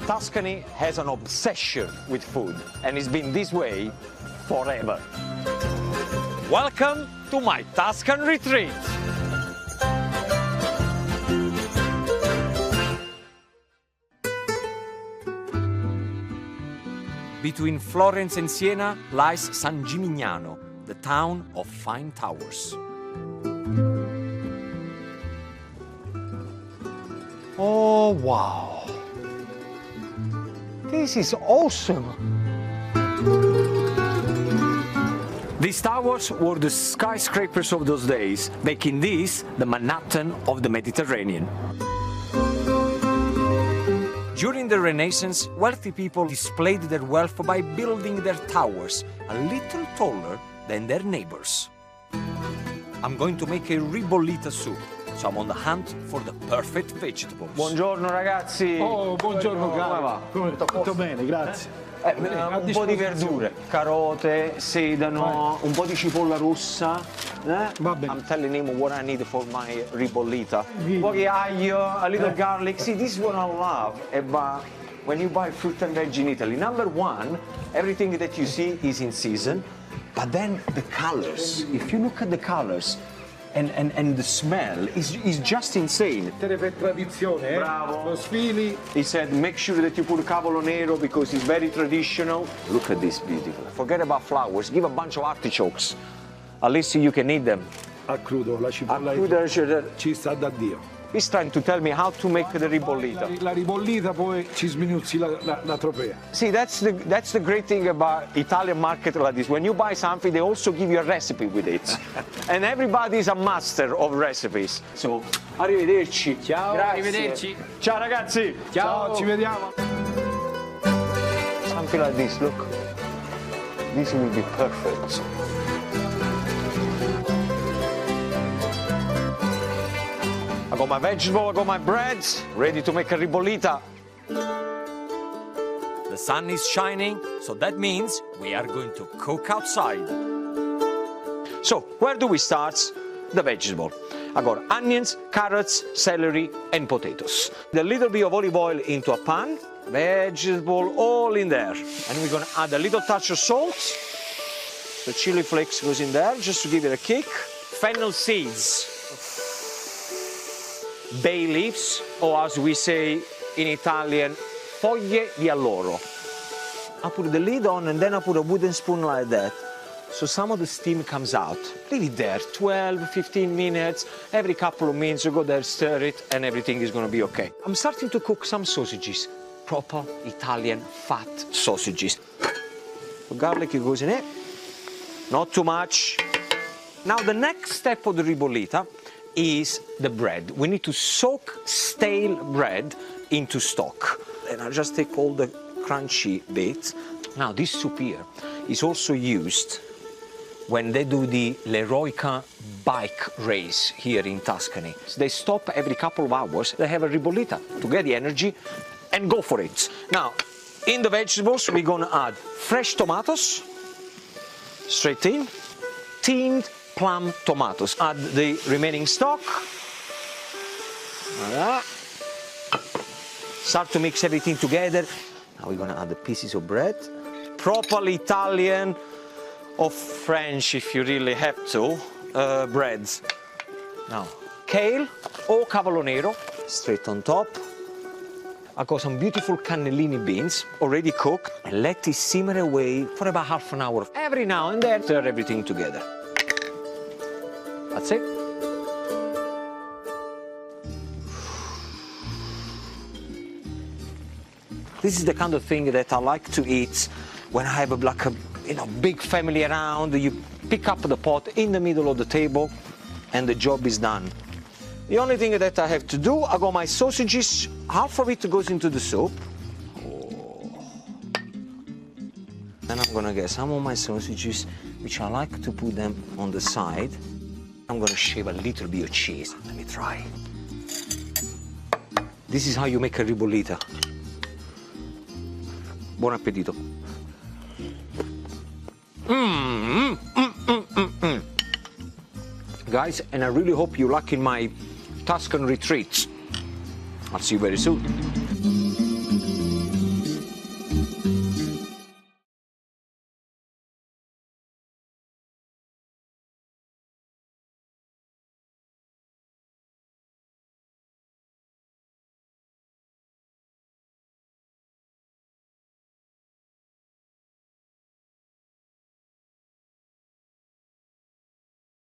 Tuscany has an obsession with food, and it's been this way forever. Welcome to my Tuscan retreat. Between Florence and Siena lies San Gimignano, the town of fine towers. Oh, wow. This is awesome. These towers were the skyscrapers of those days, making this the Manhattan of the Mediterranean. During the Renaissance, wealthy people displayed their wealth by building their towers a little taller than their neighbors. I'm going to make a ribollita soup, so I'm on the hunt for the perfect vegetables. Buongiorno ragazzi! Oh, buongiorno caro! Come va? Tutto bene, grazie. Un po' di verdure, carote, sedano, un po' di cipolla rossa. Va bene. I'm telling him what I need for my ribollita. Un po' di aglio, a little garlic. See, this is what I love about when you buy fruit and veg in Italy. Number one, everything that you see is in season, but then the colors. If you look at the colors, and the smell is just insane. Per tradizione, Bravo. Lo sfili. He said, make sure that you put cavolo nero because it's very traditional. Look at this beautiful. Forget about flowers. Give a bunch of artichokes. At least you can eat them. A crudo, la cipolla ci sta da Dio. He's trying to tell me how to make the ribollita. La ribollita poi ci sminuzzi la tropea. See, that's the great thing about Italian market like this. When you buy something, they also give you a recipe with it. And everybody is a master of recipes. So, arrivederci. Ciao, Grazie. arrivederci. Ciao ragazzi. Ciao, ci vediamo. Something like this, look. This will be perfect. I got my vegetable, I got my bread, ready to make a ribollita. The sun is shining, so that means we are going to cook outside. So, where do we start? The vegetable. I got onions, carrots, celery, and potatoes. A little bit of olive oil into a pan, vegetable all in there. And we're gonna add a little touch of salt. The chili flakes goes in there just to give it a kick. Fennel seeds. Bay leaves, or as we say in Italian, foglie di alloro. I put the lid on and then I put a wooden spoon like that. So some of the steam comes out. Leave it there, 12, 15 minutes. Every couple of minutes you go there, stir it, and everything is gonna be okay. I'm starting to cook some sausages. Proper Italian fat sausages. The garlic goes in it. Not too much. Now the next step of the ribollita is the bread. We need to soak stale bread into stock. And I'll just take all the crunchy bits. Now this soup here is also used when they do the L'Eroica bike race here in Tuscany. They stop every couple of hours, they have a ribollita to get the energy and go for it. Now, in the vegetables, we're gonna add fresh tomatoes, straight in, tinned plum tomatoes. Add the remaining stock. Voilà. Start to mix everything together. Now we're gonna add the pieces of bread. Properly Italian or French, if you really have to, breads. Now, kale or cavolo nero, straight on top. I got some beautiful cannellini beans, already cooked, and let it simmer away for about half an hour. Every now and then, stir everything together. That's it. This is the kind of thing that I like to eat when I have a big family around. You pick up the pot in the middle of the table and the job is done. The only thing that I have to do, I got my sausages, half of it goes into the soup. Then I'm gonna get some of my sausages, which I like to put them on the side. I'm gonna shave a little bit of cheese. Let me try. This is how you make a ribollita. Buon appetito. Guys, and I really hope you like in my Tuscan retreats. I'll see you very soon.